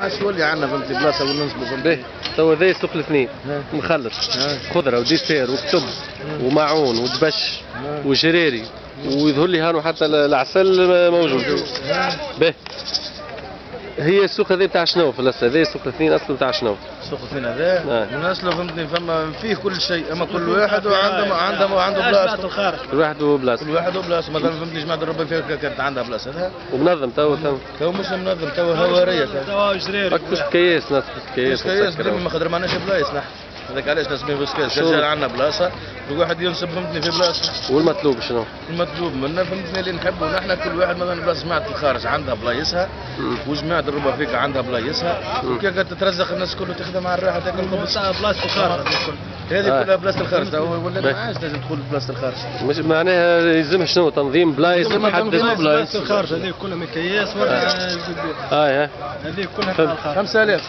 ما تولي عندنا فهمتي بلاصه وننصبوا فهمتي. توا ذا سوق الاثنين مخلط خضره وديسير وكتب وماعون ودبش وجريري ويظهر لي هانو حتى العسل موجود. باهي هي السوق هذا بتاع شنو في الاصل؟ هذا سوق الاثنين اصله بتاع شنو؟ سوق الاثنين هذا من اصله فهمتني فما فيه كل شيء، اما كل واحد عنده بلاصته. كل واحد وبلاصته. كل واحد وبلاصته، مثلا فهمتني جماعه الربا فيها كانت عندها بلاصتها. ومنظم تو مش منظم، تو هواريه تو جريري. مش كياس ناس كياس ديما ما خاطر معناش بلايص نحن. هذاك علاش نسميه بوسكاس، رجال عندنا بلاصه الواحد ينصب فهمتني في بلاصته. والمطلوب شنو؟ المطلوب منا فهمتني اللي نحبه نحن كل واحد مثلا بلاصه جماعه الخارج عندها بلايصها وجماعه الربا فيك عندها بلايصها، كي تترزق الناس كله تخدم على الراحه تاكل خبز. بلاصه الخارج هذه كلها بلاصه الخارج، ولا ما عادش لازم تدخل بلاصه الخارج. مش معناها يلزم شنو تنظيم بلايص محدد. بلاصه الخارج هذه كلها مكياس هذه كلها 5000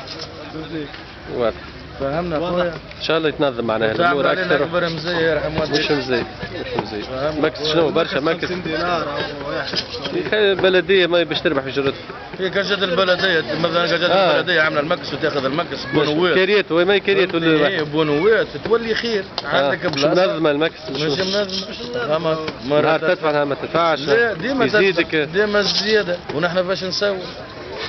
واضح. فهمنا خويا ان شاء الله يتنظم معناها الامور اكثر. اكبر مزيه يرحم والديك. مش مزيه ماكس شنو برشا ماكس بلديه ما باش تربح في جرتها. هي كجد البلديه مثلا كجد البلديه عامله المكس وتاخذ المكس بونوات كاريات وما هي كاريات ولا اي بونوات تولي خير عندك بلاصه. مش منظمه المكس مش منظمه مرات تدفع ما تدفعش ديما زياده ونحن باش نسوي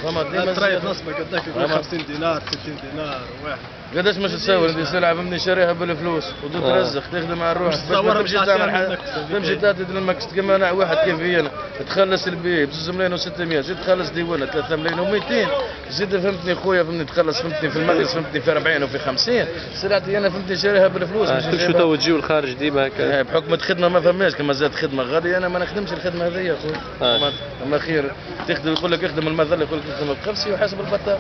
فما ديما تريد نصبك قداك 50 دينار 60 دينار واحد. قداش مش تسوي انت سلعه فهمني شاريها بالفلوس وتترزق تخدم على روحك تمشي تعمل حاجه تمشي تعدد المكس كما انا واحد كيفي انا تخلص البي ب 2 ملايين و600 زيد تخلص ديوانه 3 ملايين و200 زيد فهمتني خويا فهمتني تخلص فهمتني في المكس فهمتني في 40 وفي 50 سلعتي انا فهمتني شاريها بالفلوس. شو تو تجيو الخارج ديما هكا بحكم الخدمه ما فماش كما زاد خدمه غاليه انا ما نخدمش الخدمه هذه يا خويا. اما خير تخدم يقول لك اخدم المظله يقول لك اخدم القرصي وحسب البطال.